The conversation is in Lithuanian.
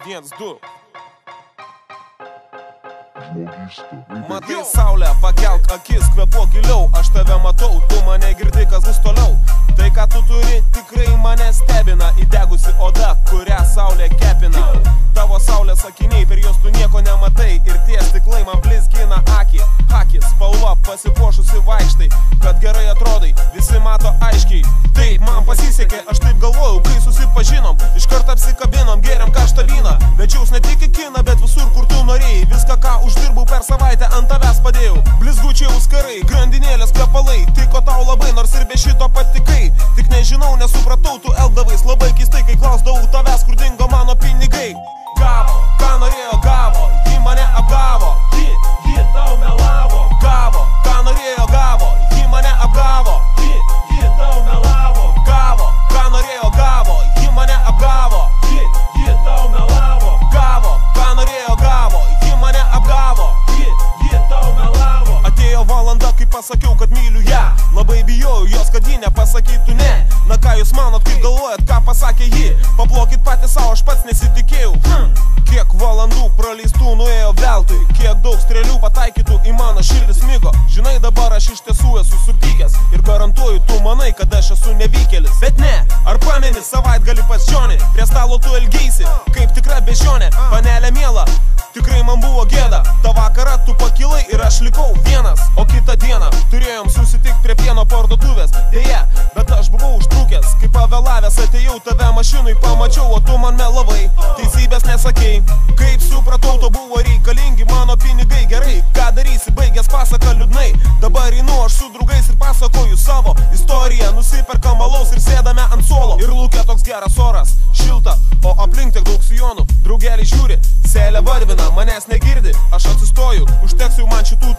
1, 2. Matai saulę, pakelk akis, kvepuok giliau. Aš tave matau, tu mane girdi, kas bus toliau. Tai ką tu turi, tikrai mane stebina. Įdegusi oda, kurią saulė kepina. Tavo saulės akiniai, per juos tu nieko nematai. Ir tie stiklai man blizgina akį. Akis, spalva, pasipuošusi vaikštai. Kad gerai atrodai, visi mato aiškiai. Taip, man pasisekė, aš taip galvojau, kai susipažinom. Iškart apsikabinom, geriam karštą vyną. Vedžiaus ne tik į kiną, bet visur, kur tu norėjai. Viską, ką uždirbau per savaitę, ant tavęs padėjau. Blizgučiai auskarai, grandinėlės kvepalai. Tiko tau labai, nors ir be šito patikai. Tik nežinau, nesupratau, tu elgdavais labai keistai, kai klausdavau tavęs, kur dingo mano pinigai. Gavo, ką norėjo gavo, ji mane apgavo. Ji tau melavo. Gavo, ką norėjo gavo, ji mane apgavo. Ji tau melavo. Gavo, ką norėjo gavo, ji mane apgavo. Ji tau melavo. Gavo, ką norėjo gavo, ji mane apgavo. Ji tau melavo. Atėjo valanda, kai pasakiau, kad myliu ją. Labai bijojau jos, kad ji nepasakytų ne. Na ką jūs manot, kaip galvojat, ką pasakė ji? Paplokit patys savo, aš pats nesitikėjau. Kiek valandų praleistų nuėjo veltui. Kiek daug strėlių pataikytų į mano širdį smigo. Žinai, dabar aš iš tiesų esu supykęs. Ir garantuoju, tu manai, kad aš esu nevykėlis. Bet ne, ar pameni savaitgalį pas Džonį? Prie stalo tu elgeisi, kaip tikra bežionė. Panelė miela, tikrai man buvo gėda. Ta vakarą tu pakilai ir aš likau vienas. O kitą dieną turėjom susitikti prie pieno parduotuvės. Deja, bet aš buvau užtrukęs. Kai pavėlavęs atėjau, tave mašinui pamačiau, o tu man melavai. Teisybės nesakei. Kaip supratau, to buvo reikalingi mano pinigai. Gerai, ką darysi, baigęs pasaką liūdnai. Dabar einu aš su draugais ir pasakoju savo istoriją. Nusiperkam alaus ir sėdame ant suolo. Ir lauke toks geras oras, šilta, o aplink tiek daug sijonų. Draugeliai žiūri, selė varvina, manęs negirdi. Aš atsistoju, užteks jau man šitų